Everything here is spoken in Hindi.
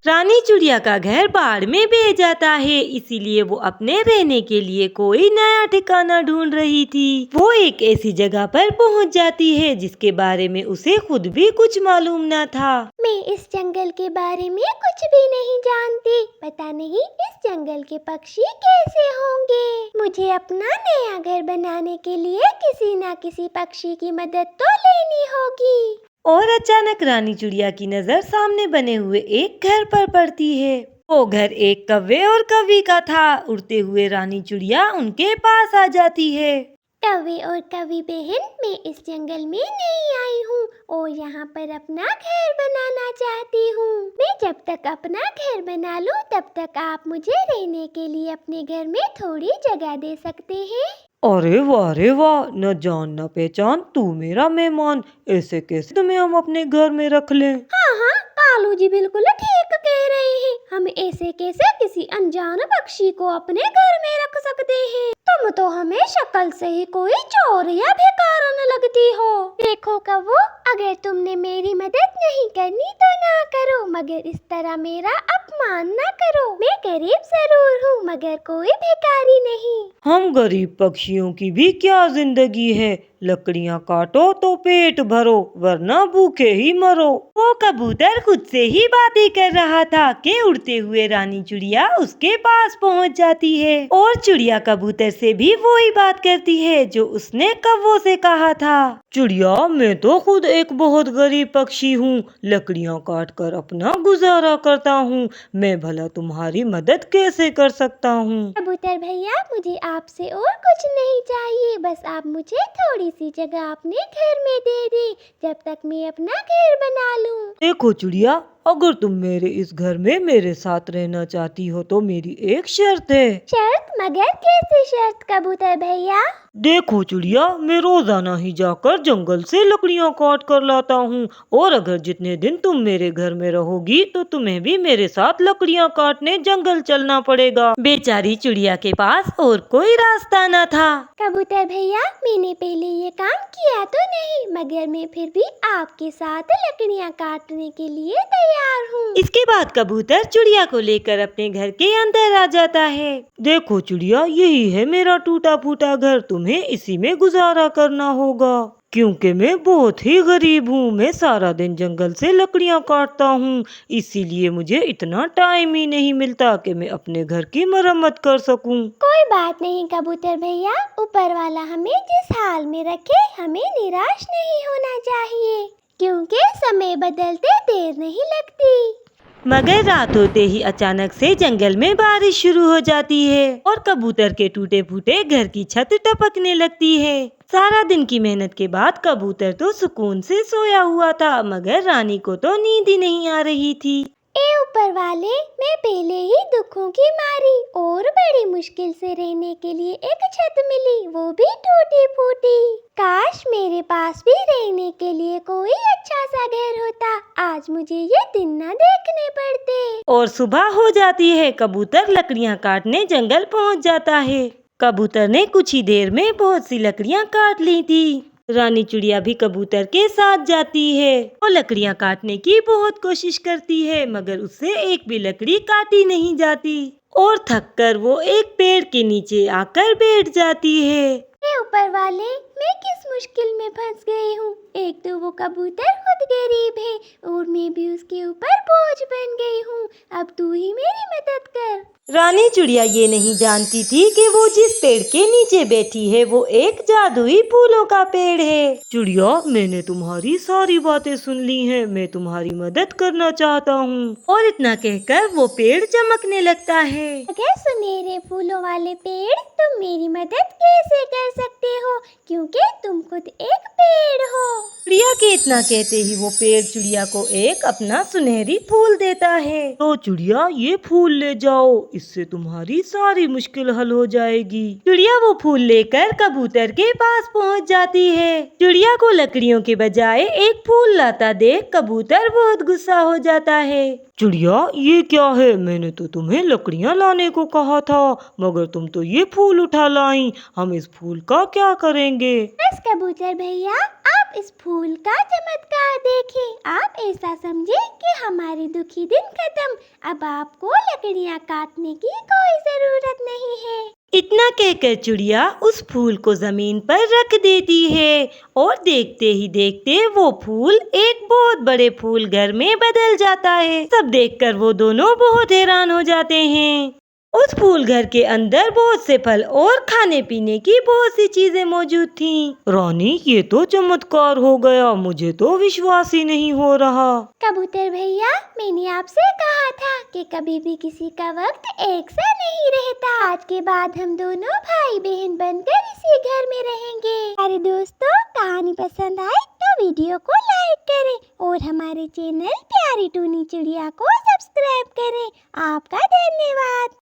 रानी चिड़िया का घर बाढ़ में बह जाता है, इसीलिए वो अपने रहने के लिए कोई नया ठिकाना ढूंढ रही थी। वो एक ऐसी जगह पर पहुंच जाती है जिसके बारे में उसे खुद भी कुछ मालूम न था। मैं इस जंगल के बारे में कुछ भी नहीं जानती। पता नहीं इस जंगल के पक्षी कैसे होंगे। मुझे अपना नया घर बनाने के लिए किसी न किसी पक्षी की मदद तो लेनी होगी। और अचानक रानी चिड़िया की नजर सामने बने हुए एक घर पर पड़ती है। वो घर एक कौवे और कौवी का था। उड़ते हुए रानी चिड़िया उनके पास आ जाती है। कौवे और कौवी बहन, मैं इस जंगल में नई आई हूँ और यहाँ पर अपना घर बनाना चाहती हूँ। मैं जब तक अपना घर बना लूँ तब तक आप मुझे रहने के लिए अपने घर में थोड़ी जगह दे सकते हैं। अरे वाह, न जान न पहचान, तू मेरा मेहमान, ऐसे कैसे तुम्हें हम अपने घर में रख लें? हाँ, कालू जी बिल्कुल ठीक कह रहे हैं। हम ऐसे कैसे किसी अनजान पक्षी को अपने घर में रख सकते हैं। तुम तो हमें शक्ल से ही कोई चोर या भिखारन लगती हो। देखो कौवो, अगर तुमने मेरी मदद नहीं करनी तो ना करो, मगर इस तरह मेरा अपमान ना करो। मैं गरीब जरूर हूँ मगर कोई भिखारी नहीं। हम गरीब पक्षियों की भी क्या जिंदगी है, लकड़ियाँ काटो तो पेट भरो, वरना भूखे ही मरो। वो कबूतर खुद से ही बातें कर रहा था कि उड़ते हुए रानी चिड़िया उसके पास पहुंच जाती है और चिड़िया कबूतर से भी वही बात करती है जो उसने कौवों से कहा था। चिड़िया, मैं तो खुद एक बहुत गरीब पक्षी हूँ, लकड़ियाँ काट कर अपना गुजारा करता हूँ। मैं भला तुम्हारी मदद कैसे कर सकता हूँ? कबूतर भैया, मुझे आपसे और कुछ नहीं चाहिए, बस आप मुझे थोड़ी सी जगह अपने घर में दे दें जब तक मैं अपना घर बना लूं। देखो चिड़िया, अगर तुम मेरे इस घर में मेरे साथ रहना चाहती हो तो मेरी एक शर्त है। शर्त? मगर कैसी शर्त कबूतर भैया? देखो चिड़िया, मैं रोजाना ही जाकर जंगल से लकड़ियाँ काट कर लाता हूँ और अगर जितने दिन तुम मेरे घर में रहोगी तो तुम्हें भी मेरे साथ लकड़ियाँ काटने जंगल चलना पड़ेगा। बेचारी चिड़िया के पास और कोई रास्ता न था। कबूतर भैया, मैंने पहले ये काम किया तो नहीं, मगर मैं फिर भी आपके साथ लकड़ियाँ काटने के लिए तैयार हूँ। इसके बाद कबूतर चिड़िया को लेकर अपने घर के अंदर आ जाता है। देखो चिड़िया, यही है मेरा टूटा फूटा घर, तुम्हें इसी में गुजारा करना होगा क्योंकि मैं बहुत ही गरीब हूँ। मैं सारा दिन जंगल से लकड़ियाँ काटता हूँ, इसीलिए मुझे इतना टाइम ही नहीं मिलता कि मैं अपने घर की मरम्मत कर सकूँ। कोई बात नहीं कबूतर भैया, ऊपर वाला हमें जिस हाल में रखे हमें निराश नहीं होना चाहिए, क्योंकि समय बदलते देर नहीं लगती। मगर रात होते ही अचानक से जंगल में बारिश शुरू हो जाती है और कबूतर के टूटे फूटे घर की छत टपकने लगती है। सारा दिन की मेहनत के बाद कबूतर तो सुकून से सोया हुआ था, मगर रानी को तो नींद ही नहीं आ रही थी। ए ऊपर वाले, मैं पहले ही दुखों की मारी और बड़ी मुश्किल से रहने के लिए एक छत मिली, वो भी टूटी फूटी। काश मेरे पास भी रहने के लिए कोई अच्छा सा घर होता, आज मुझे ये दिन न देखने पड़ते। और सुबह हो जाती है। कबूतर लकड़ियाँ काटने जंगल पहुँच जाता है। कबूतर ने कुछ ही देर में बहुत सी लकड़ियाँ काट ली थी। रानी चिड़िया भी कबूतर के साथ जाती है। वो लकड़ियाँ काटने की बहुत कोशिश करती है, मगर उससे एक भी लकड़ी काटी नहीं जाती और थककर वो एक पेड़ के नीचे आकर बैठ जाती है। हे ऊपर वाले, मैं किस मुश्किल में फंस गई हूँ। एक तो वो कबूतर खुद गरीब है और मैं भी उसके ऊपर बोझ बन गई हूँ। अब तू ही मेरी मदद कर। रानी चिड़िया ये नहीं जानती थी कि वो जिस पेड़ के नीचे बैठी है वो एक जादुई फूलों का पेड़ है। चिड़िया, मैंने तुम्हारी सारी बातें सुन ली हैं, मैं तुम्हारी मदद करना चाहता हूँ। और इतना कहकर वो पेड़ चमकने लगता है। अगर सुनहरे फूलों वाले पेड़, तुम मेरी मदद कैसे कर सकते हो, क्योंकि तुम खुद एक पेड़ हो। चिड़िया के इतना कहते ही वो पेड़ चिड़िया को एक अपना सुनहरी फूल देता है। तो चिड़िया, ये फूल ले जाओ, इससे तुम्हारी सारी मुश्किल हल हो जाएगी। चिड़िया वो फूल लेकर कबूतर के पास पहुंच जाती है। चिड़िया को लकड़ियों के बजाय एक फूल लाता देख कबूतर बहुत गुस्सा हो जाता है। चिड़िया, ये क्या है? मैंने तो तुम्हें लकड़ियाँ लाने को कहा था, मगर तुम तो ये फूल उठा लाई। हम इस फूल का क्या करेंगे? बस कबूतर भैया, आप आप इस फूल का चमत्कार देखें। आप ऐसा समझे कि हमारे दुखी दिन खत्म, अब आपको लकड़ियाँ काटने की कोई जरूरत नहीं है। इतना कहकर चिड़िया उस फूल को जमीन पर रख देती है और देखते ही देखते वो फूल एक बहुत बड़े फूल घर में बदल जाता है। सब देखकर वो दोनों बहुत हैरान हो जाते हैं। उस फूल घर के अंदर बहुत से फल और खाने पीने की बहुत सी चीजें मौजूद थीं। रानी, ये तो चमत्कार हो गया, मुझे तो विश्वास ही नहीं हो रहा। कबूतर भैया, मैंने आपसे कहा था कि कभी भी किसी का वक्त एक सा नहीं रहता। आज के बाद हम दोनों भाई बहन बनकर इसी घर में रहेंगे। अरे दोस्तों, कहानी पसंद आए तो वीडियो को लाइक करें और हमारे चैनल प्यारी टूनी चिड़िया को सब्सक्राइब करें। आपका धन्यवाद।